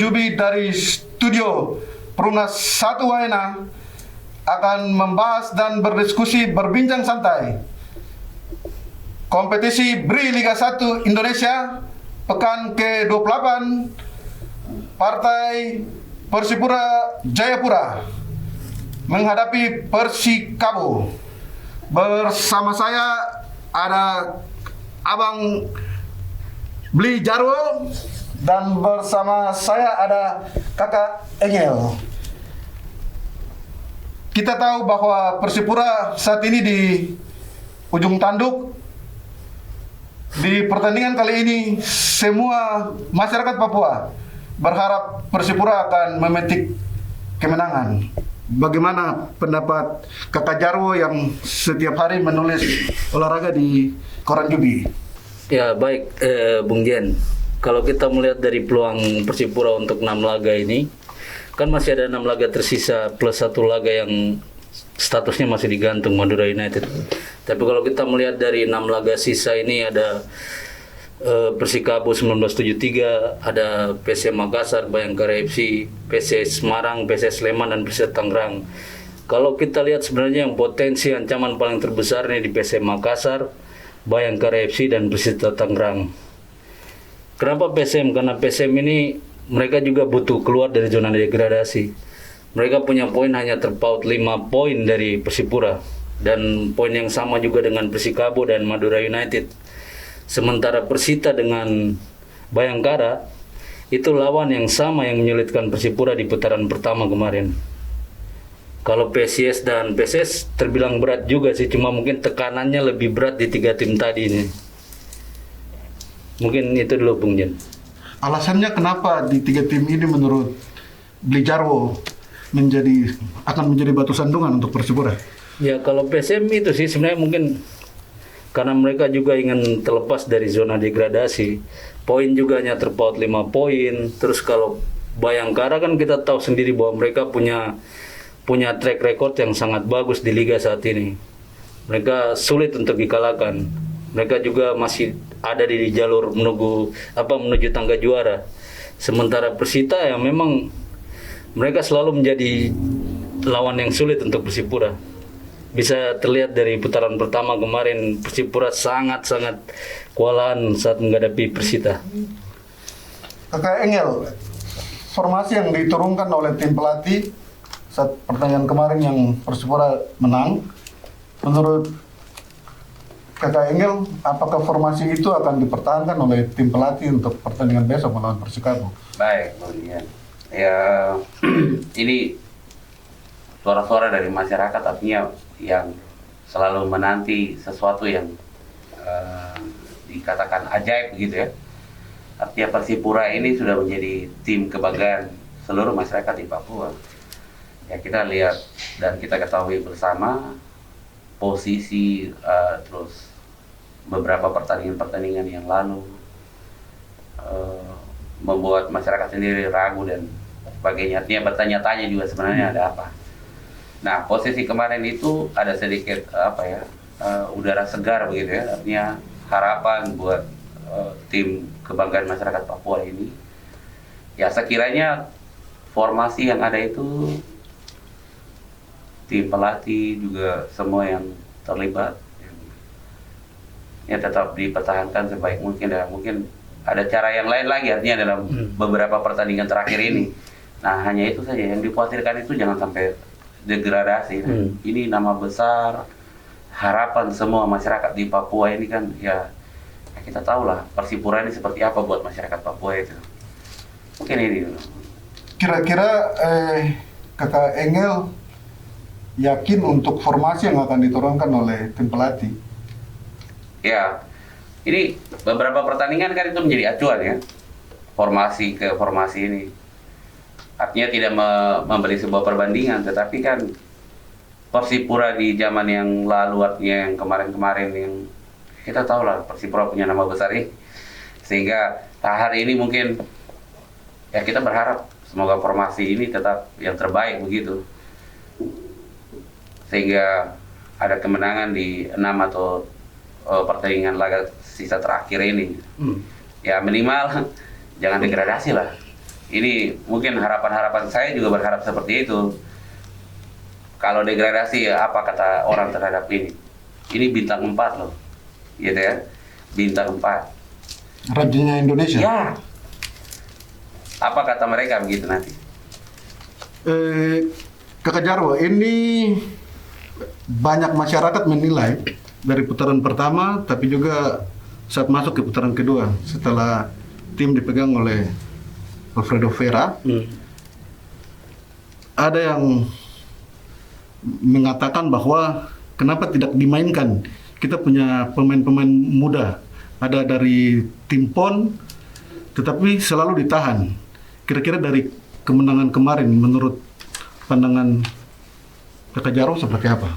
Jubi dari studio Perumnas 1 Waena akan membahas dan berdiskusi berbincang santai kompetisi BRI Liga 1 Indonesia pekan ke-28 Partai Persipura Jayapura menghadapi Persikabo. Bersama saya ada Abang Bli Jarwo dan bersama saya ada Kakak Engel. Kita tahu bahwa Persipura saat ini di ujung tanduk. Di pertandingan kali ini semua masyarakat Papua berharap Persipura akan memetik kemenangan. Bagaimana pendapat Kakak Jarwo yang setiap hari menulis olahraga di Koran Jubi? Ya baik, Bung Jen. Kalau kita melihat dari peluang Persipura untuk 6 laga ini, kan masih ada 6 laga tersisa plus 1 laga yang statusnya masih digantung Madura United. Tapi kalau kita melihat dari 6 laga sisa ini ada Persikabo 1973, ada PSM Makassar, Bayangkara FC, PSS Semarang, PSS Sleman, dan Persita Tangerang. Kalau kita lihat sebenarnya yang potensi ancaman paling terbesar ini di PSM Makassar, Bayangkara FC, dan Persita Tangerang. Kenapa PSM? Karena PSM ini mereka juga butuh keluar dari zona degradasi. Mereka punya poin hanya terpaut 5 poin dari Persipura, dan poin yang sama juga dengan Persikabo dan Madura United. Sementara Persita dengan Bayangkara itu lawan yang sama yang menyulitkan Persipura di putaran pertama kemarin. Kalau PSIS dan PSS terbilang berat juga sih, cuma mungkin tekanannya lebih berat di 3 tim tadi ini. Mungkin itu dulu Bung Jen. Alasannya kenapa di 3 tim ini menurut Bli Jarwo akan menjadi batu sandungan untuk Persipura? Ya kalau PSM itu sih sebenarnya mungkin karena mereka juga ingin terlepas dari zona degradasi. Poin juga hanya terpaut 5 poin. Terus kalau Bayangkara kan kita tahu sendiri bahwa mereka punya track record yang sangat bagus di liga saat ini. Mereka sulit untuk dikalahkan. Mereka juga masih ada di jalur menuju tangga juara. Sementara Persita yang memang mereka selalu menjadi lawan yang sulit untuk Persipura. Bisa terlihat dari putaran pertama kemarin Persipura sangat-sangat kewalahan saat menghadapi Persita. Kakak Engel, formasi yang diturunkan oleh tim pelatih saat pertandingan kemarin yang Persipura menang, menurut Kakak Engel, apakah formasi itu akan dipertahankan oleh tim pelatih untuk pertandingan besok melawan Persikabo? Baik, Bang Ian. Ya, ini suara-suara dari masyarakat, artinya yang selalu menanti sesuatu yang dikatakan ajaib begitu ya. Artinya Persipura ini sudah menjadi tim kebanggaan seluruh masyarakat di Papua. Ya kita lihat dan kita ketahui bersama posisi terus beberapa pertandingan-pertandingan yang lalu membuat masyarakat sendiri ragu dan sebagainya. Artinya bertanya-tanya juga sebenarnya ada apa. Nah, posisi kemarin itu ada sedikit udara segar begitu ya, artinya harapan buat tim kebanggaan masyarakat Papua ini. Ya sekiranya formasi yang ada itu tim pelatih juga semua yang terlibat ya tetap dipertahankan sebaik mungkin, dan mungkin ada cara yang lain lagi artinya dalam beberapa pertandingan terakhir ini. Nah, hanya itu saja yang dikhawatirkan, itu jangan sampai degradasi. Ini nama besar, harapan semua masyarakat di Papua ini kan ya kita tahulah Persipura ini seperti apa buat masyarakat Papua itu. Mungkin ini dulu. Kira-kira Kakak Engel yakin untuk formasi yang akan diturunkan oleh tim pelatih? Ya, ini beberapa pertandingan kan itu menjadi acuan ya, formasi ke formasi ini. Artinya tidak memberi sebuah perbandingan, tetapi kan Persipura di zaman yang lalu, artinya yang kemarin-kemarin yang kita tahu lah Persipura punya nama besar ini, sehingga hari ini mungkin ya kita berharap semoga formasi ini tetap yang terbaik begitu, sehingga ada kemenangan di 6 atau pertandingan laga sisa terakhir ini. Ya minimal jangan degradasi lah. Ini mungkin harapan-harapan saya juga berharap seperti itu. Kalau degradasi ya apa kata orang terhadap ini? Ini bintang 4 loh, gitu ya, bintang 4. Rajinnya Indonesia. Ya, apa kata mereka begitu nanti? Kakak Jarwo, ini banyak masyarakat menilai dari putaran pertama, tapi juga saat masuk ke putaran kedua setelah tim dipegang oleh Alfredo Vera, ada yang mengatakan bahwa kenapa tidak dimainkan? Kita punya pemain-pemain muda, ada dari tim PON, tetapi selalu ditahan. Kira-kira dari kemenangan kemarin, menurut pandangan Kakak Jarwo seperti apa?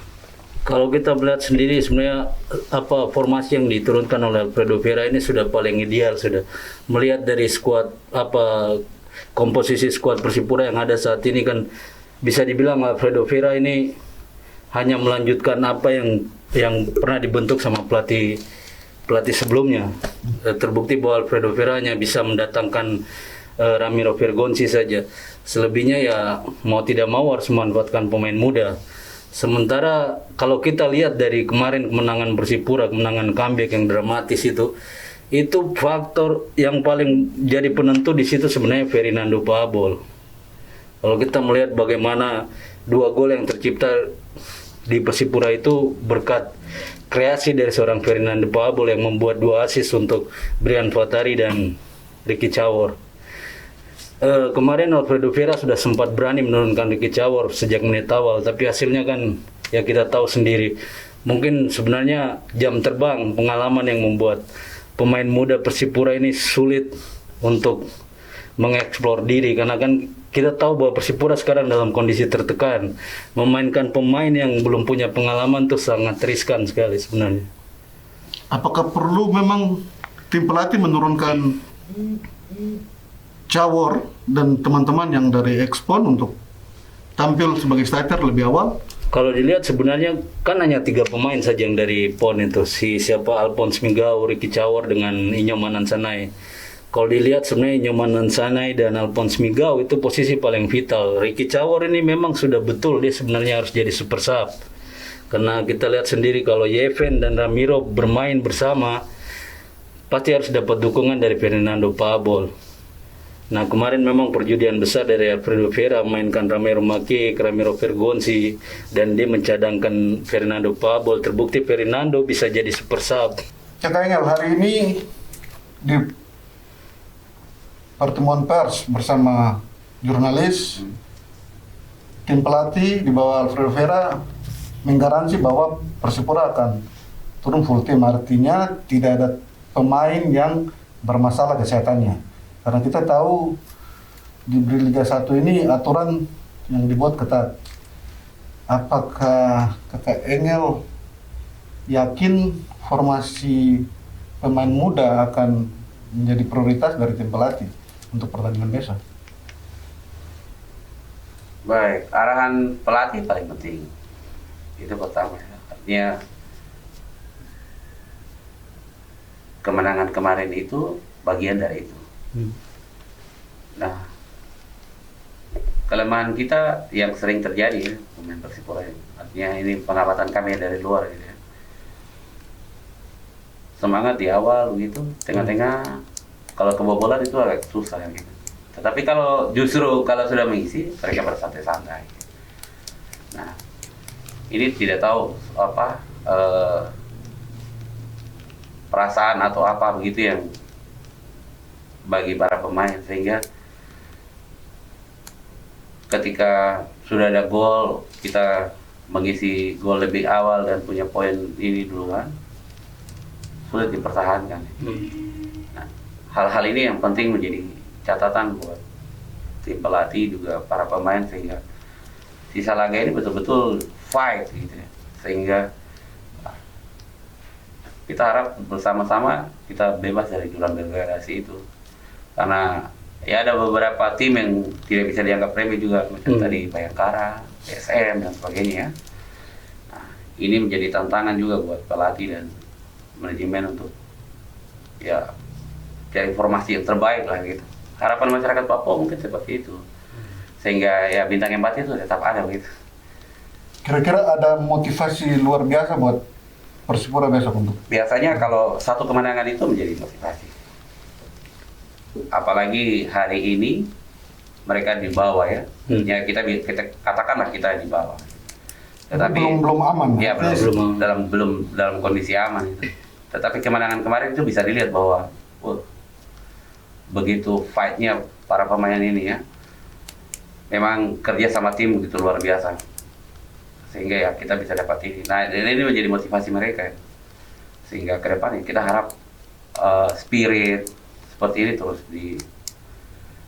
Kalau kita melihat sendiri sebenarnya apa formasi yang diturunkan oleh Alfredo Vera ini sudah paling ideal, sudah melihat dari skuad apa komposisi skuad Persipura yang ada saat ini kan bisa dibilang Alfredo Vera ini hanya melanjutkan apa yang pernah dibentuk sama pelatih sebelumnya. Terbukti bahwa Alfredo Vera hanya bisa mendatangkan Ramiro Vergonzi saja. Selebihnya ya mau tidak mau harus memanfaatkan pemain muda. Sementara kalau kita lihat dari kemarin kemenangan Persipura, kemenangan comeback yang dramatis itu faktor yang paling jadi penentu di situ sebenarnya Fernando Paabol. Kalau kita melihat bagaimana 2 gol yang tercipta di Persipura itu berkat kreasi dari seorang Fernando Paabol yang membuat 2 assist untuk Brian Fatari dan Ricky Cawor. Kemarin Alfredo Vera sudah sempat berani menurunkan Ricky Cawor sejak menit awal, tapi hasilnya kan ya kita tahu sendiri. Mungkin sebenarnya jam terbang, pengalaman yang membuat pemain muda Persipura ini sulit untuk mengeksplor diri, karena kan kita tahu bahwa Persipura sekarang dalam kondisi tertekan. Memainkan pemain yang belum punya pengalaman itu sangat riskan sekali sebenarnya. Apakah perlu memang tim pelatih menurunkan Cawor dan teman-teman yang dari Expon untuk tampil sebagai starter lebih awal? Kalau dilihat sebenarnya kan hanya 3 pemain saja yang dari PON itu, siapa Alphonse Migao, Ricky Cawor dengan Inyoman Nansanay. Kalau dilihat sebenarnya Inyoman Nansanay dan Alphonse Migao itu posisi paling vital. Ricky Cawor ini memang sudah betul dia sebenarnya harus jadi super sub. Karena kita lihat sendiri kalau Yeven dan Ramiro bermain bersama pasti harus dapat dukungan dari Fernando Paabol. Nah kemarin memang perjudian besar dari Alfredo Vera memainkan Ramiro Maki, Ramiro Vergonzi, dan dia mencadangkan Fernando Paabol. Terbukti Fernando bisa jadi super sub. Kakak Engel, hari ini di pertemuan pers bersama jurnalis, tim pelatih di bawah Alfredo Vera menggaransi bahwa Persipura akan turun full tim, artinya tidak ada pemain yang bermasalah kesehatannya. Karena kita tahu di Liga 1 ini aturan yang dibuat ketat. Apakah Kakak Engel yakin formasi pemain muda akan menjadi prioritas dari tim pelatih untuk pertandingan besok? Baik, arahan pelatih paling penting. Itu pertama. Artinya kemenangan kemarin itu bagian dari itu. Nah, kelemahan kita yang sering terjadi ya, pemain Persipura ini. Artinya ini pengamatan kami dari luar gitu ya. Semangat di awal begitu, tengah-tengah kalau kebobolan itu agak susah gitu. Tetapi kalau sudah mengisi, mereka bersantai-santai. Nah, ini tidak tahu apa perasaan atau apa begitu yang bagi para pemain, sehingga ketika sudah ada gol kita mengisi gol lebih awal dan punya poin ini duluan sulit dipertahankan. Nah, hal-hal ini yang penting menjadi catatan buat tim pelatih juga para pemain, sehingga sisa laga ini betul-betul fight gitu ya. Sehingga kita harap bersama-sama kita bebas dari jurang degradasi itu. Karena ya ada beberapa tim yang tidak bisa dianggap remeh juga, macam tadi Bayangkara, PSM dan sebagainya. Nah, ini menjadi tantangan juga buat pelatih dan manajemen untuk ya cari informasi yang terbaik lah gitu. harapan masyarakat Papua mungkin seperti itu, sehingga ya bintang empat itu tetap ada gitu. Kira-kira ada motivasi luar biasa buat Persipura besok untuk Biasanya kalau satu kemenangan itu menjadi motivasi, apalagi hari ini mereka di bawah ya, ya kita katakanlah kita di bawah, tetapi belum aman. ya Belum. belum dalam kondisi aman itu. Tetapi kemenangan kemarin itu bisa dilihat bahwa begitu fight-nya para pemain ini ya, memang kerja sama tim begitu luar biasa, sehingga ya kita bisa dapat ini. Nah, ini menjadi motivasi mereka ya. Sehingga ke depan ya kita harap spirit seperti ini terus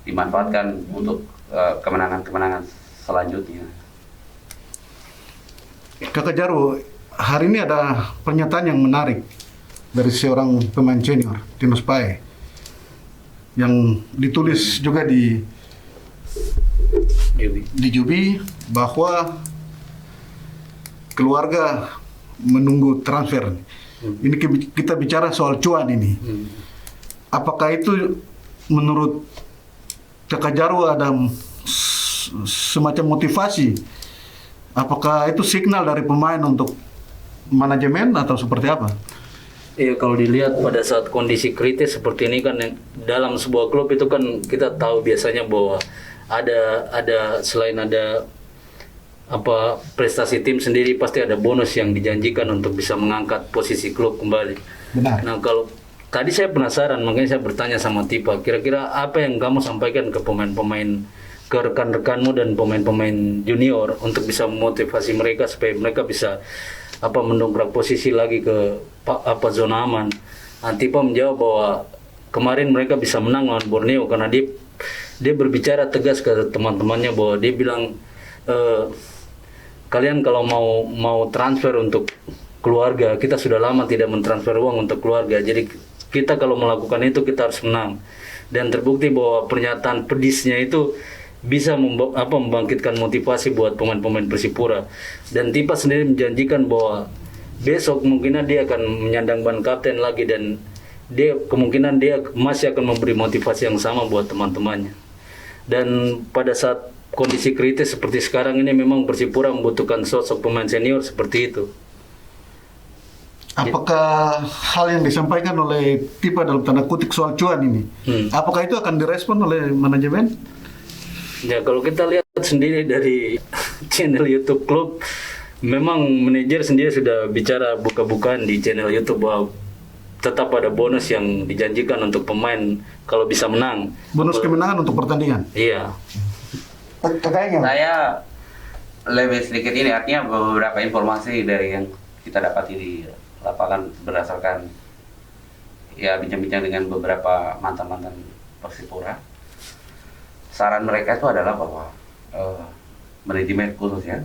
dimanfaatkan untuk kemenangan-kemenangan selanjutnya. Kakak Jarwo, hari ini ada pernyataan yang menarik dari seorang pemain senior, Tinus Pae, yang ditulis juga di Jubi bahwa keluarga menunggu transfer. Ini kita bicara soal cuan ini. Apakah itu menurut Kakak Jarwo ada semacam motivasi? Apakah itu signal dari pemain untuk manajemen atau seperti apa? Iya, kalau dilihat pada saat kondisi kritis seperti ini kan, dalam sebuah klub itu kan kita tahu biasanya bahwa ada selain ada prestasi tim sendiri, pasti ada bonus yang dijanjikan untuk bisa mengangkat posisi klub kembali. Benar. Nah, kalau tadi saya penasaran, makanya saya bertanya sama Tipa, kira-kira apa yang kamu sampaikan ke pemain-pemain, ke rekan-rekanmu dan pemain-pemain junior untuk bisa memotivasi mereka supaya mereka bisa mendongkrak posisi lagi ke zona aman. Nah, Tipa menjawab bahwa kemarin mereka bisa menang lawan Borneo karena dia berbicara tegas ke teman-temannya bahwa dia bilang, kalian kalau mau transfer untuk keluarga, kita sudah lama tidak mentransfer uang untuk keluarga, jadi kita kalau melakukan itu kita harus menang. Dan terbukti bahwa pernyataan pedisnya itu bisa membangkitkan motivasi buat pemain-pemain Persipura. Dan Tipa sendiri menjanjikan bahwa besok kemungkinan dia akan menyandang ban kapten lagi, dan kemungkinan dia masih akan memberi motivasi yang sama buat teman-temannya. Dan pada saat kondisi kritis seperti sekarang ini, memang Persipura membutuhkan sosok pemain senior seperti itu. Apakah hal yang disampaikan oleh Tipa dalam tanda kutip soal cuan ini, apakah itu akan direspon oleh manajemen? Ya, kalau kita lihat sendiri dari channel YouTube klub, memang manajer sendiri sudah bicara buka-bukaan di channel YouTube bahwa tetap ada bonus yang dijanjikan untuk pemain kalau bisa menang. Bonus kemenangan untuk pertandingan? Iya. Saya lebih sedikit ini, artinya beberapa informasi dari yang kita dapati di lapangan berdasarkan ya bincang-bincang dengan beberapa mantan-mantan Persipura. Saran mereka itu adalah bahwa manajemen khususnya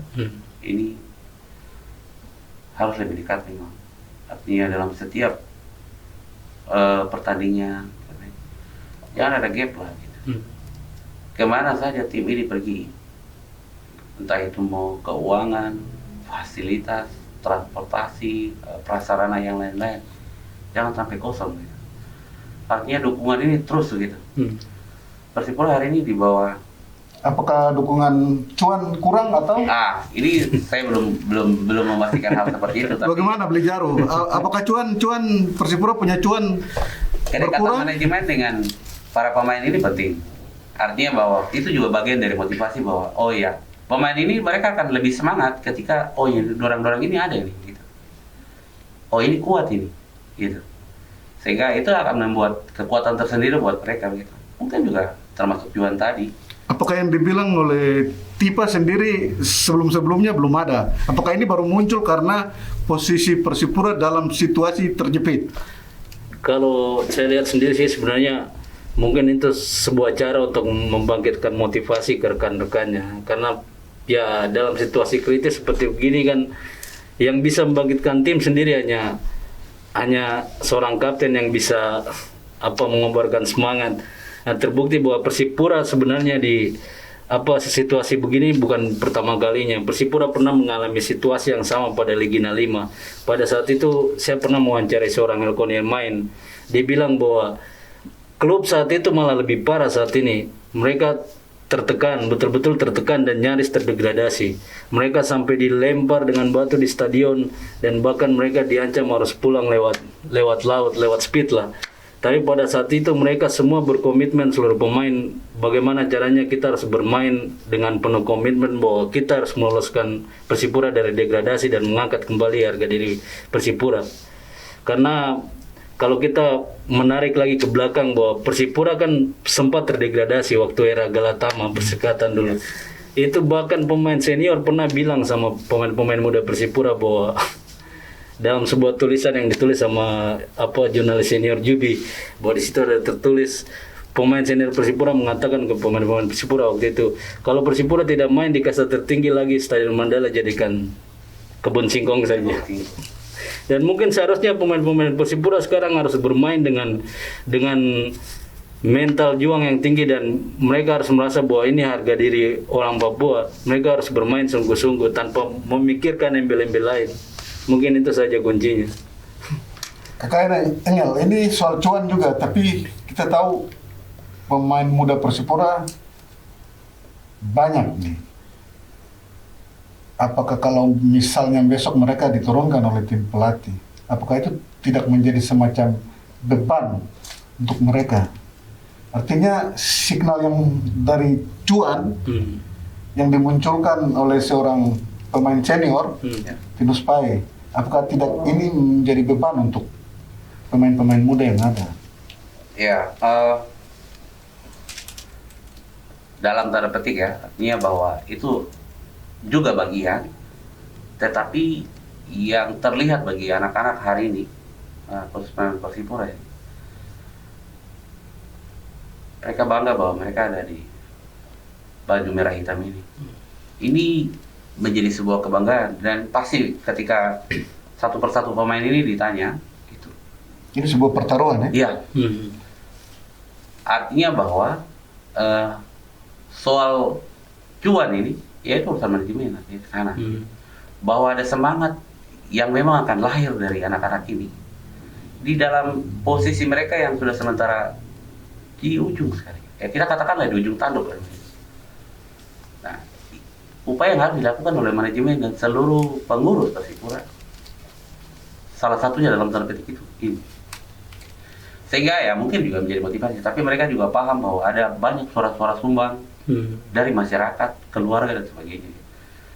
ini harus lebih dekat memang. Artinya dalam setiap pertandingan jangan ada gap lah gitu. Kemana saja tim ini pergi, entah itu mau keuangan, fasilitas, transportasi, prasarana yang lain-lain, jangan sampai kosong gitu. Artinya dukungan ini terus gitu. Persipura hari ini di bawah. Apakah dukungan cuan kurang atau? Ini saya belum memastikan hal seperti itu. Tapi bagaimana beli Jarwo? Apakah cuan Persipura punya cuan kedekatan berkurang? manajemen dengan para pemain ini penting. Artinya bahwa itu juga bagian dari motivasi bahwa oh iya, pemain ini mereka akan lebih semangat ketika oh ya dorang-dorang ini ada nih gitu. Oh ini kuat ini gitu. Sehingga itu akan membuat kekuatan tersendiri buat mereka gitu. Mungkin juga termasuk Juan tadi. Apakah yang dibilang oleh Tipa sendiri sebelum-sebelumnya belum ada? Apakah ini baru muncul karena posisi Persipura dalam situasi terjepit? Kalau saya lihat sendiri sih sebenarnya mungkin itu sebuah cara untuk membangkitkan motivasi ke rekan-rekannya. Karena ya dalam situasi kritis seperti begini kan, yang bisa membangkitkan tim sendiri hanya seorang kapten yang bisa mengobarkan semangat. Nah, terbukti bahwa Persipura sebenarnya di situasi begini bukan pertama kalinya. Persipura pernah mengalami situasi yang sama pada Ligina 5. Pada saat itu saya pernah mewawancarai seorang Elkon yang main. Dia bilang bahwa klub saat itu malah lebih parah saat ini. Mereka tertekan, betul-betul tertekan dan nyaris terdegradasi. Mereka sampai dilempar dengan batu di stadion dan bahkan mereka diancam harus pulang lewat laut, lewat speed lah. Tapi pada saat itu mereka semua berkomitmen, seluruh pemain, bagaimana caranya kita harus bermain dengan penuh komitmen bahwa kita harus meloloskan Persipura dari degradasi dan mengangkat kembali harga diri Persipura. Karena kalau kita menarik lagi ke belakang bahwa Persipura kan sempat terdegradasi waktu era Galatama Persikatan dulu. Itu bahkan pemain senior pernah bilang sama pemain-pemain muda Persipura bahwa dalam sebuah tulisan yang ditulis sama jurnalis senior Jubi, bahwa di situ ada tertulis pemain senior Persipura mengatakan ke pemain-pemain Persipura waktu itu, kalau Persipura tidak main di kasta tertinggi lagi, Stadion Mandala jadikan kebun singkong saja. Dan mungkin seharusnya pemain-pemain Persipura sekarang harus bermain dengan mental juang yang tinggi dan mereka harus merasa bahwa ini harga diri orang Papua. Mereka harus bermain sungguh-sungguh tanpa memikirkan embel-embel lain. Mungkin itu saja kuncinya. Kakak Engel, ini soal cuan juga, tapi kita tahu pemain muda Persipura banyak nih. Apakah kalau misalnya besok mereka diturunkan oleh tim pelatih, apakah itu tidak menjadi semacam beban untuk mereka? Artinya signal yang dari cuan yang dimunculkan oleh seorang pemain senior, Tinus Pai, apakah tidak ini menjadi beban untuk pemain-pemain muda yang ada? Ya, dalam tanda petik ya, artinya bahwa itu juga bagian, tetapi yang terlihat bagi anak-anak hari ini, khusus pemain Persipura ya, mereka bangga bahwa mereka ada di baju merah hitam ini. Ini menjadi sebuah kebanggaan dan pasti ketika satu persatu pemain ini ditanya gitu. Ini sebuah pertaruhan ya? Iya. Artinya bahwa soal cuan ini ya itu urusan manajemen nanti ke sana. Bahwa ada semangat yang memang akan lahir dari anak-anak ini di dalam posisi mereka yang sudah sementara di ujung sekali. Ya kita katakanlah di ujung tanduk. Nah, upaya yang harus dilakukan oleh manajemen dan seluruh pengurus Persipura, salah satunya dalam tanda petik itu ini. Sehingga ya mungkin juga menjadi motivasi, tapi mereka juga paham bahwa ada banyak suara-suara sumbang dari masyarakat, keluarga dan sebagainya.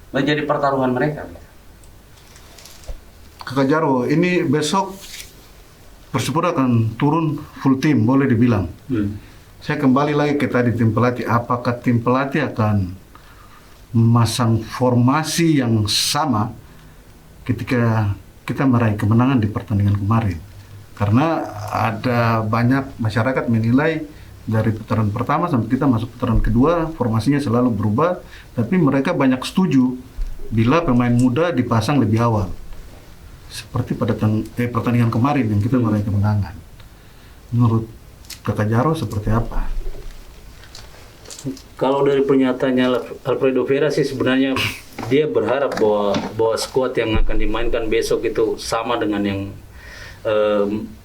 Menjadi pertaruhan mereka. Kakak Jarwo, ini besok Persipura akan turun full tim, boleh dibilang. Saya kembali lagi ke tadi tim pelatih. Apakah tim pelatih akan memasang formasi yang sama ketika kita meraih kemenangan di pertandingan kemarin? Karena ada banyak masyarakat menilai dari putaran pertama sampai kita masuk putaran kedua formasinya selalu berubah, tapi mereka banyak setuju bila pemain muda dipasang lebih awal. Seperti pada pertandingan kemarin yang kita meraih kemenangan. Menurut Kakak Jarwo seperti apa? Kalau dari pernyataannya Alfredo Vera sih sebenarnya dia berharap bahwa skuad yang akan dimainkan besok itu sama dengan yang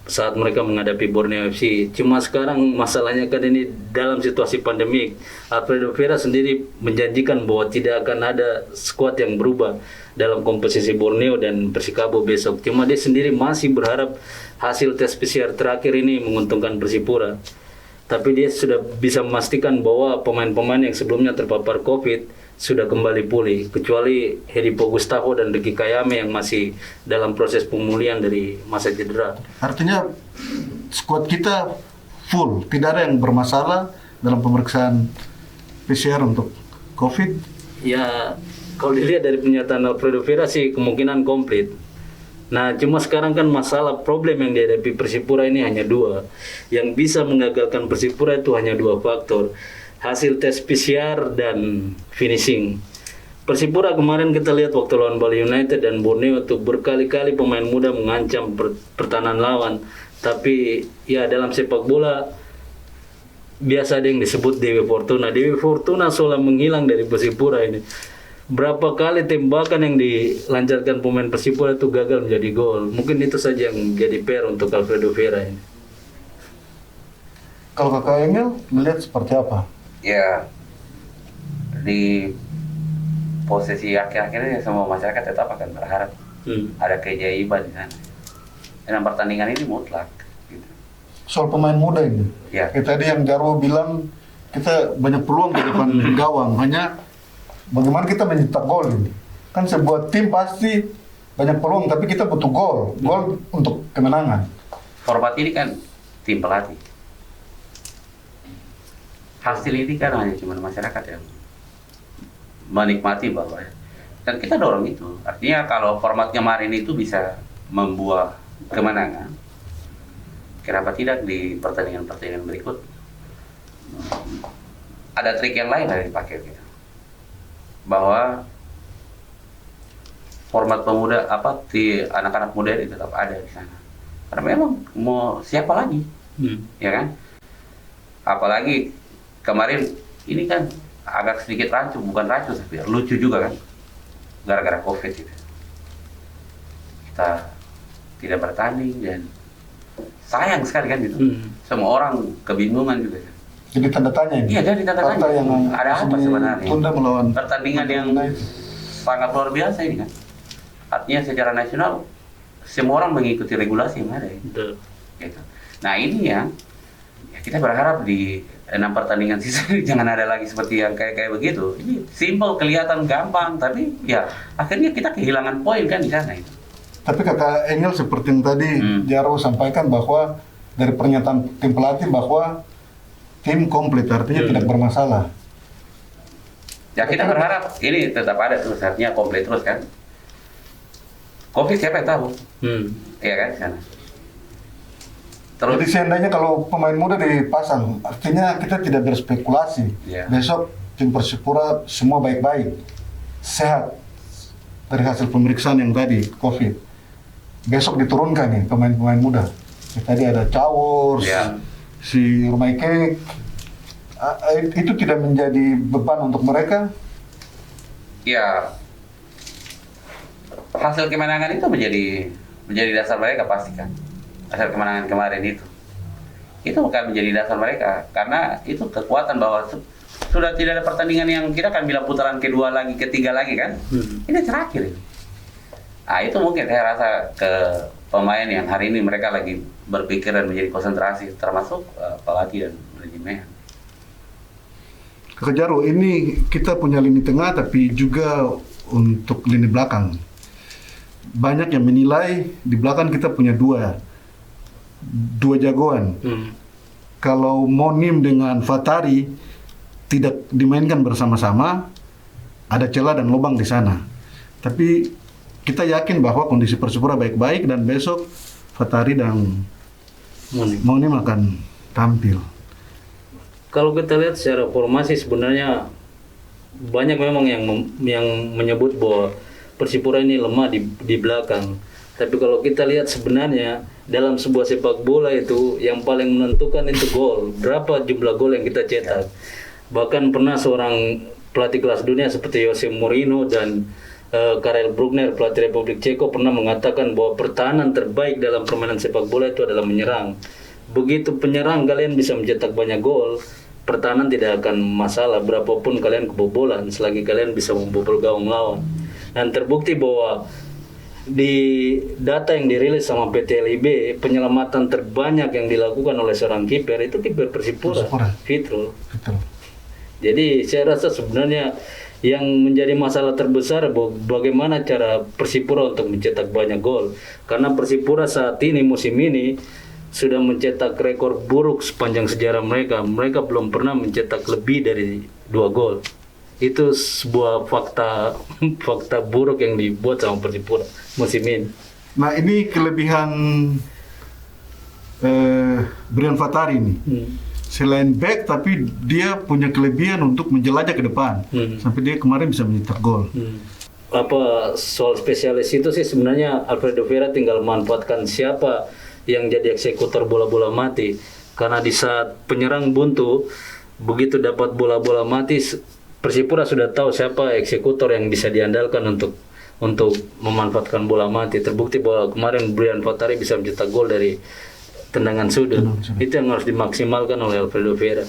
saat mereka menghadapi Borneo FC. Cuma sekarang masalahnya kan ini dalam situasi pandemik. Alfredo Vera sendiri menjanjikan bahwa tidak akan ada skuad yang berubah dalam komposisi Borneo dan Persikabo besok. Cuma dia sendiri masih berharap hasil tes PCR terakhir ini menguntungkan Persipura. Tapi dia sudah bisa memastikan bahwa pemain-pemain yang sebelumnya terpapar COVID sudah kembali pulih, kecuali Hedipo Gustavo dan Ricky Kayame yang masih dalam proses pemulihan dari masa cedera. Artinya skuad kita full, tidak ada yang bermasalah dalam pemeriksaan PCR untuk COVID? Ya, kalau dilihat dari pernyataan Alfredo Vera sih kemungkinan komplit. Nah, cuma sekarang kan masalah problem yang dihadapi Persipura ini hanya dua. Yang bisa menggagalkan Persipura itu hanya dua faktor. Hasil tes PCR dan finishing. Persipura kemarin kita lihat waktu lawan Bali United dan Borneo itu berkali-kali pemain muda mengancam pertahanan lawan. Tapi ya dalam sepak bola biasa ada yang disebut Dewi Fortuna. Dewi Fortuna seolah menghilang dari Persipura ini. Berapa kali tembakan yang dilancarkan pemain Persipura itu gagal menjadi gol. Mungkin itu saja yang jadi PR untuk Alfredo Vera ini. Kalau Kakak Emil melihat seperti apa? Ya, di posisi akhir-akhir ini semua masyarakat tetap akan berharap ada keajaiban di sana. Dan pertandingan ini mutlak. Gitu. Soal pemain muda ini. Ya. Kayak tadi yang Jarwo bilang kita banyak peluang di depan gawang, hanya bagaimana kita mencetak gol ini. Kan sebuah tim pasti banyak peluang, tapi kita butuh gol untuk kemenangan. Format ini kan tim pelatih. Hasil ini kan hanya cuma masyarakat yang menikmati bahwa, dan kita dorong itu. Artinya kalau format kemarin itu bisa membuat kemenangan, kenapa tidak di pertandingan-pertandingan berikut ada trik yang lain yang dipakai gitu. Bahwa format pemuda di anak-anak muda ini tetap ada di sana. Karena memang mau siapa lagi, ya kan? Apalagi kemarin ini kan agak sedikit bukan rancu tapi lucu juga kan, gara-gara COVID itu. Kita tidak bertanding dan sayang sekali kan gitu. Semua orang kebingungan juga. Jadi tanda tanya ini. Iya, jadi tanda tanya. Fakta yang Ada apa sebenarnya? Tunda melawan Pertandingan yang sangat luar biasa ini kan. Artinya secara nasional semua orang mengikuti regulasi yang ada. Betul. Gitu. Nah ini ya kita berharap di 6 pertandingan sisa ini jangan ada lagi seperti yang kayak begitu. Ini simple, kelihatan gampang, tapi ya akhirnya kita kehilangan poin kan di sana itu. Tapi Kakak Engel seperti yang tadi Jarwo sampaikan bahwa dari pernyataan tim pelatih bahwa tim komplit artinya tidak bermasalah. Ya kita berharap ini tetap ada terus, artinya komplit terus kan. COVID siapa yang tahu? Iya kan di sana. Terus, Jadi seandainya kalau pemain muda dipasang, artinya kita tidak berspekulasi. Iya. Besok tim Persipura semua baik-baik, sehat dari hasil pemeriksaan yang tadi COVID. Besok diturunkan nih pemain-pemain muda. Tadi ada Cawors, Iya. si Rumaikek. Itu tidak menjadi beban untuk mereka. ya hasil kemenangan itu menjadi dasar mereka pastikan. Hasil kemenangan kemarin itu bukan menjadi dasar mereka karena itu kekuatan bahwa sudah tidak ada pertandingan yang kita akan bilang putaran kedua lagi, ketiga lagi kan. Ini terakhir. Nah itu mungkin saya rasa ke pemain yang hari ini mereka lagi berpikir dan menjadi konsentrasi termasuk pelatih dan manajemen. Kakak Jarwo, ini kita punya lini tengah tapi juga untuk lini belakang. Banyak yang menilai di belakang kita punya dua jagoan. Kalau Monim dengan Fatari tidak dimainkan bersama-sama, ada celah dan lubang di sana. Tapi kita yakin bahwa kondisi Persipura baik-baik dan besok Fatari dan Monim akan tampil. Kalau kita lihat secara formasi sebenarnya banyak memang yang menyebut bahwa Persipura ini lemah di belakang. Tapi kalau kita lihat sebenarnya dalam sebuah sepak bola itu yang paling menentukan itu gol. Berapa jumlah gol yang kita cetak. Bahkan pernah seorang pelatih kelas dunia seperti Jose Mourinho dan Karel Brugner, pelatih Republik Ceko, pernah mengatakan bahwa pertahanan terbaik dalam permainan sepak bola itu adalah menyerang. Begitu penyerang kalian bisa mencetak banyak gol, pertahanan tidak akan masalah berapapun kalian kebobolan selagi kalian bisa membobol gawang lawan. Dan terbukti bahwa di data yang dirilis sama PT LIB, penyelamatan terbanyak yang dilakukan oleh seorang kiper itu kiper Persipura, Fitrul. Jadi saya rasa sebenarnya yang menjadi masalah terbesar bagaimana cara Persipura untuk mencetak banyak gol. Karena Persipura saat ini musim ini sudah mencetak rekor buruk sepanjang sejarah mereka. Mereka belum pernah mencetak lebih dari 2 gol. Itu sebuah fakta buruk yang dibuat sama Persipura musim ini. Nah ini kelebihan Brian Fatari nih. Selain back tapi dia punya kelebihan untuk menjelajah ke depan. Sampai dia kemarin bisa mencetak gol. Apa soal spesialis itu sih sebenarnya Alfredo Vera tinggal manfaatkan siapa yang jadi eksekutor bola-bola mati. Karena di saat penyerang buntu, begitu dapat bola-bola mati, Persipura sudah tahu siapa eksekutor yang bisa diandalkan untuk memanfaatkan bola mati. Terbukti bahwa kemarin Brian Fatari bisa mencetak gol dari tendangan sudut. Tendangan sudut. Itu yang harus dimaksimalkan oleh Alfredo Vera.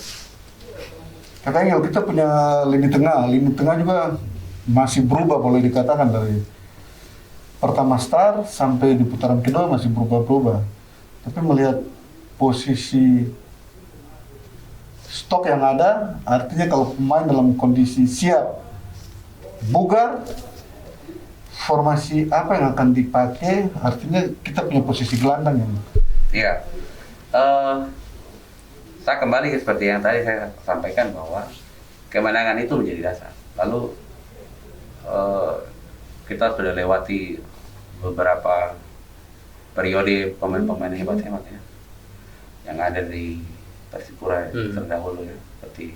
Katanya kita punya lini tengah juga masih berubah, boleh dikatakan dari pertama start sampai di putaran kedua masih berubah-berubah. Tapi melihat posisi stok yang ada, artinya kalau pemain dalam kondisi siap, bugar, formasi apa yang akan dipakai, artinya kita punya posisi gelandang yang Iya. Saya kembali ke seperti yang tadi saya sampaikan bahwa kemenangan itu menjadi dasar. Lalu kita sudah lewati beberapa periode pemain-pemain hebat-hebat ya, yang ada di Persipura terdahulu ya, seperti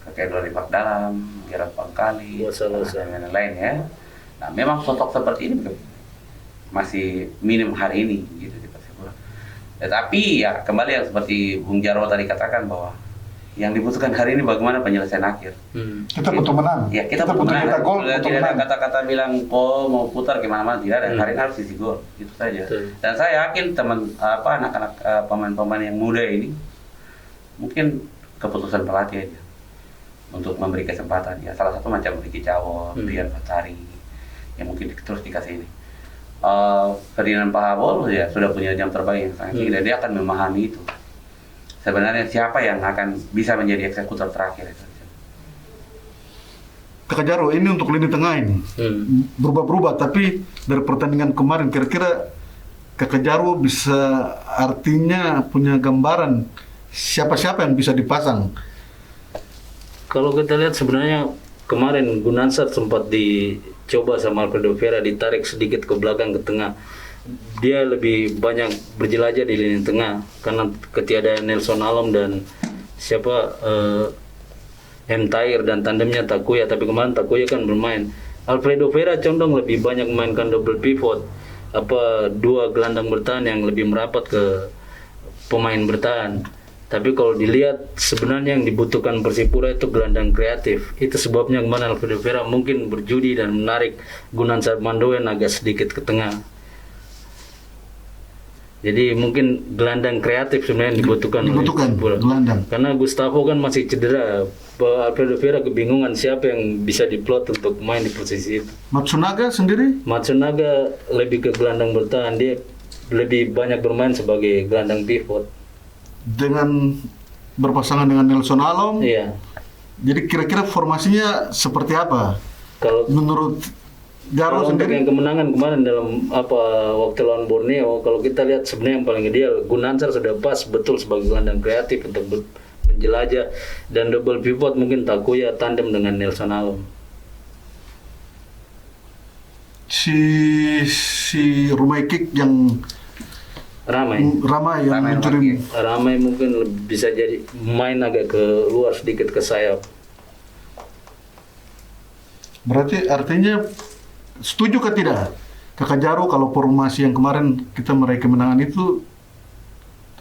kakek Dori Pakdalam, Gerard Pangkali, dan lain-lain ya. Nah, memang sosok seperti ini masih minim hari ini gitu di Persipura. Tetapi ya kembali yang seperti Bung Jarwo tadi katakan bahwa yang dibutuhkan hari ini bagaimana penyelesaian akhir. kita butuh menang. Ya kita butuh menang. kita gol, Tidak butuh ada menang. kata-kata bilang mau putar gimana-mana, tidak ada. Hari ini harus isi gol, itu saja. Dan saya yakin anak-anak pemain-pemain yang muda ini mungkin keputusan pelatih aja untuk memberi kesempatan. Ya salah satu macam Ricky Cawor, Brian Fatari yang mungkin terus dikasih ini. Ferdinand Pahabol ya sudah punya jam terbang yang sangat tinggi dan dia akan memahami itu. Sebenarnya siapa yang akan bisa menjadi eksekutor terakhir itu. Kakak Jarwo, ini untuk lini tengah ini berubah-berubah, tapi dari pertandingan kemarin kira-kira Kakak Jarwo bisa artinya punya gambaran siapa-siapa yang bisa dipasang. Kalau kita lihat sebenarnya kemarin Gunansar sempat dicoba sama Alfredo Vera, ditarik sedikit ke belakang ke tengah. Dia lebih banyak berjelajah di lini tengah karena ketiadaan Nelson Alom dan M. Tahir dan tandemnya Takuya. Tapi kemarin Takuya kan bermain. Alfredo Vera condong lebih banyak memainkan double pivot, dua gelandang bertahan yang lebih merapat ke pemain bertahan. Tapi kalau dilihat sebenarnya yang dibutuhkan Persipura itu gelandang kreatif. Itu sebabnya kemarin Alfredo Vera mungkin berjudi dan menarik Gunansar Mandoen agak sedikit ke tengah. Jadi mungkin gelandang kreatif sebenarnya yang dibutuhkan oleh Persipura. Gelandang. Karena Gustavo kan masih cedera. Alfredo Vera kebingungan siapa yang bisa diplot untuk main di posisi itu. Matsunaga sendiri? Matsunaga lebih ke gelandang bertahan, dia lebih banyak bermain sebagai gelandang pivot. Dengan berpasangan dengan Nelson Alom. Iya. Jadi kira-kira formasinya seperti apa? Kalau Menurut Jarwo untuk sendiri? yang kemenangan kemarin dalam waktu lawan Borneo, kalau kita lihat sebenarnya yang paling ideal Gunansar sudah pas betul sebagai gelandang kreatif untuk menjelajah, dan double pivot mungkin Takuya tandem dengan Nelson Alom. Si Rumai Kick yang Ramai yang mencuri. Ramai mungkin bisa jadi main agak ke luar sedikit ke sayap. Berarti artinya setuju ke tidak Kakak Jarwo kalau formasi yang kemarin kita meraih kemenangan itu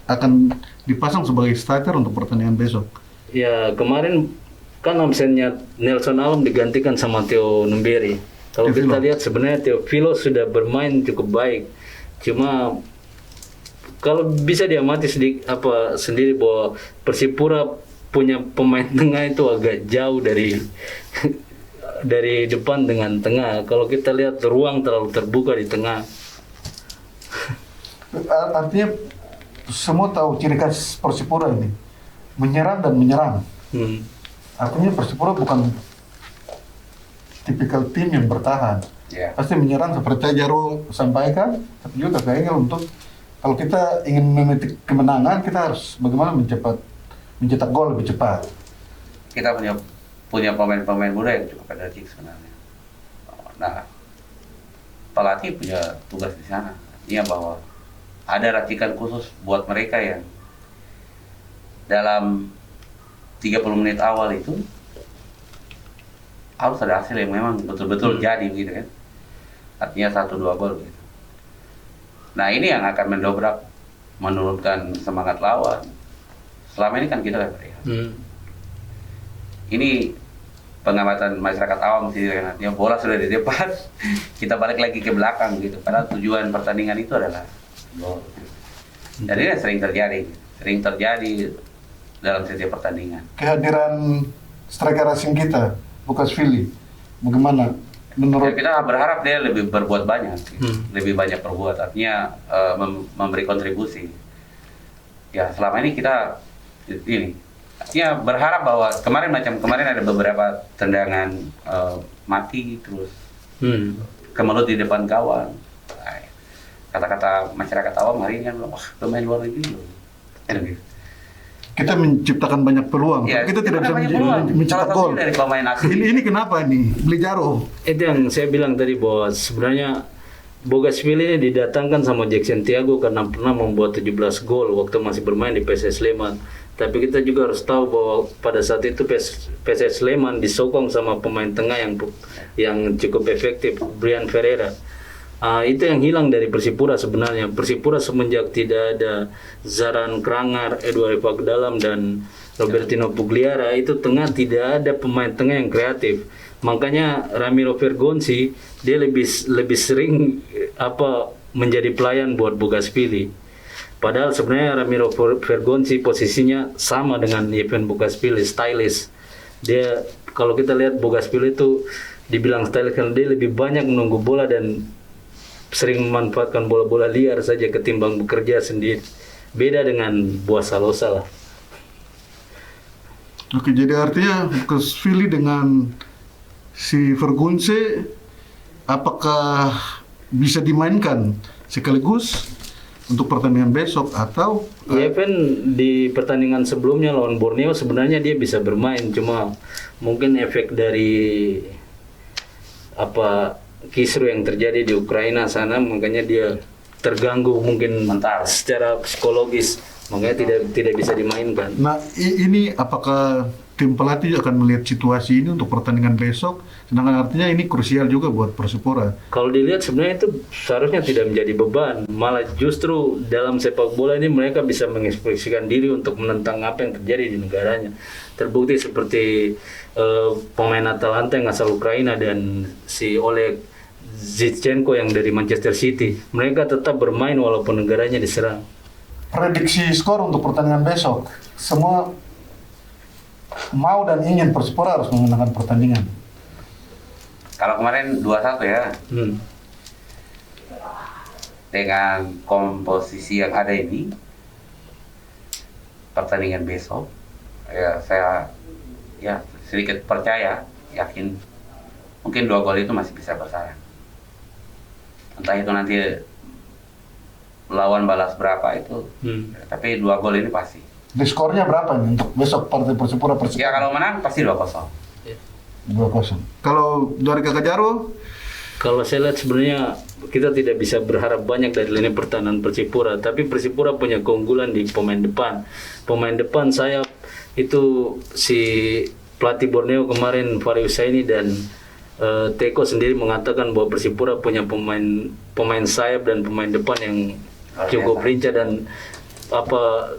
akan dipasang sebagai starter untuk pertandingan besok? Ya kemarin kan absennya Nelson Alom digantikan sama Theo Numberi. Kalau kita lihat sebenarnya Teofilo sudah bermain cukup baik. Cuma kalau bisa diamati sendiri bahwa Persipura punya pemain tengah itu agak jauh dari dari depan dengan tengah. Kalau kita lihat ruang terlalu terbuka di tengah. Artinya semua tahu ciri khas Persipura ini, menyerang dan menyerang. Artinya Persipura bukan tipikal tim yang bertahan. Pasti menyerang seperti Jarwo sampaikan, tapi juga kayaknya untuk kalau kita ingin memetik kemenangan, kita harus bagaimana mencetak gol lebih cepat. Kita punya pemain-pemain muda yang cukup energik sebenarnya. Nah, pelatih punya tugas di sana. Artinya bahwa ada racikan khusus buat mereka yang dalam 30 menit awal itu harus ada hasil yang memang betul-betul jadi begitu kan. Artinya 1-2 gol gitu. Nah, ini yang akan mendobrak, menurunkan semangat lawan. Selama ini kan kita lihat ini pengamatan masyarakat awam sih kan, artinya bola sudah di depan, kita balik lagi ke belakang gitu. Karena tujuan pertandingan itu adalah gol. Jadi ini sering terjadi dalam setiap pertandingan. Kehadiran striker asing kita, Bukashvili, bagaimana Ya, menurut? kita berharap dia lebih berbuat banyak, lebih banyak berbuat, artinya memberi kontribusi. Ya selama ini kita artinya berharap bahwa kemarin ada beberapa tendangan mati terus kemelut di depan gawang. Kata-kata masyarakat awam hari ini kan, wah pemain luar negeri loh. Kita menciptakan banyak peluang, Ya, tapi kita tidak bisa banyak peluang. mencetak Salah gol. satunya dari pemain asing. Ini kenapa nih, Belijaro? Itu yang saya bilang tadi bahwa sebenarnya Bukashvili ini didatangkan sama Jackson Tiago karena pernah membuat 17 gol waktu masih bermain di PSS Sleman. Tapi kita juga harus tahu bahwa pada saat itu PSS Sleman disokong sama pemain tengah yang cukup efektif, Brian Ferreira. Itu yang hilang dari Persipura sebenarnya. Persipura semenjak tidak ada Zaran Krangar, Edward Pagdalam dan Robertino Pugliara, itu tengah tidak ada pemain tengah yang kreatif. Makanya Ramiro Vergonzi dia lebih sering menjadi pelayan buat Bukashvili. Padahal sebenarnya Ramiro Vergonzi posisinya sama dengan Yevhen Bukashvili, stylish. Dia kalau kita lihat Bukashvili itu dibilang stylish karena dia lebih banyak menunggu bola dan sering memanfaatkan bola-bola liar saja ketimbang bekerja sendiri. Beda dengan Buas Salosa lah. Oke, jadi artinya Bukashvili dengan si Vergonzi apakah bisa dimainkan sekaligus untuk pertandingan besok atau Yevhen di pertandingan sebelumnya lawan Borneo sebenarnya dia bisa bermain, cuma mungkin efek dari kisru yang terjadi di Ukraina sana, makanya dia terganggu mungkin Mental. secara psikologis, makanya tidak bisa dimainkan. Nah, ini apakah tim pelatih akan melihat situasi ini untuk pertandingan besok? Sedangkan artinya ini krusial juga buat Persipura. Kalau dilihat sebenarnya itu seharusnya tidak menjadi beban, malah justru dalam sepak bola ini mereka bisa mengekspresikan diri untuk menentang apa yang terjadi di negaranya. Terbukti seperti pemain Atalanta yang asal Ukraina dan si Oleg Zinchenko yang dari Manchester City, mereka tetap bermain walaupun negaranya diserang. Prediksi skor untuk pertandingan besok, semua mau dan ingin Persipura harus memenangkan pertandingan. Kalau kemarin 2-1 ya, dengan komposisi yang ada ini, pertandingan besok, ya saya sedikit percaya, yakin mungkin 2 gol itu masih bisa bersarang. Entah itu nanti lawan balas berapa itu, tapi 2 gol ini pasti. Di skornya berapa nih untuk besok partai Persipura Ya kalau menang pasti 2-0. 2-0. Kalau dari Kakak Jarwo, Kalau saya lihat sebenarnya kita tidak bisa berharap banyak dari lini pertahanan Persipura, tapi Persipura punya keunggulan di pemain depan. Pemain depan sayap itu si pelatih Borneo kemarin Fari Husaini dan Teko sendiri mengatakan bahwa Persipura punya pemain sayap dan pemain depan yang cukup lincah dan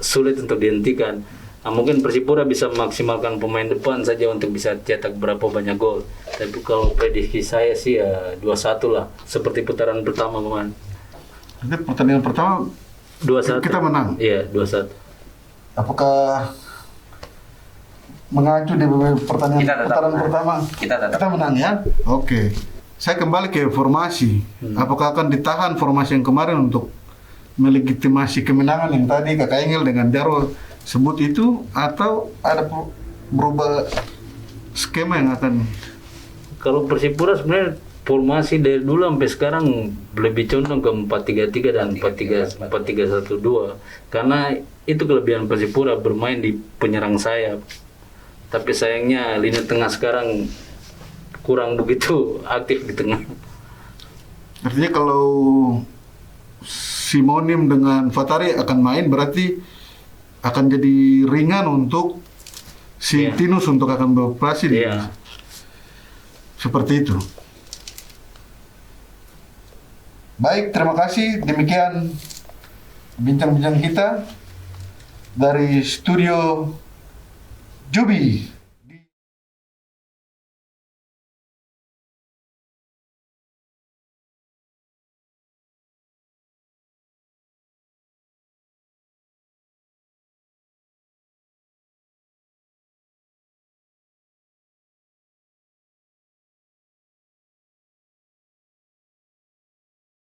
sulit untuk dihentikan. Nah, mungkin Persipura bisa memaksimalkan pemain depan saja untuk bisa cetak berapa banyak gol. Tapi kalau prediksi saya sih ya 2-1 lah, seperti putaran pertama kemarin. nanti pertandingan pertama 2-1. kita menang. Iya, 2-1. Apakah mengacu di pertandingan Kita tetap putaran menang. pertama Kita menang ya? Oke. Saya kembali ke formasi. Apakah akan ditahan formasi yang kemarin untuk melegitimasi kemenangan yang tadi Kakak Engel dengan Jarwo sebut itu, atau ada berubah skema yang akan? Kalau Persipura sebenarnya formasi dari dulu sampai sekarang lebih condong ke 4-3-3 dan 4-3-1-2 karena itu kelebihan Persipura bermain di penyerang sayap. Tapi sayangnya lini tengah sekarang kurang begitu aktif di tengah. Artinya kalau Simonim dengan Fatari akan main berarti akan jadi ringan untuk si Iya. Tinus untuk akan beroperasi. Iya. Seperti itu. Baik, terima kasih. Demikian bincang-bincang kita dari studio Jubi.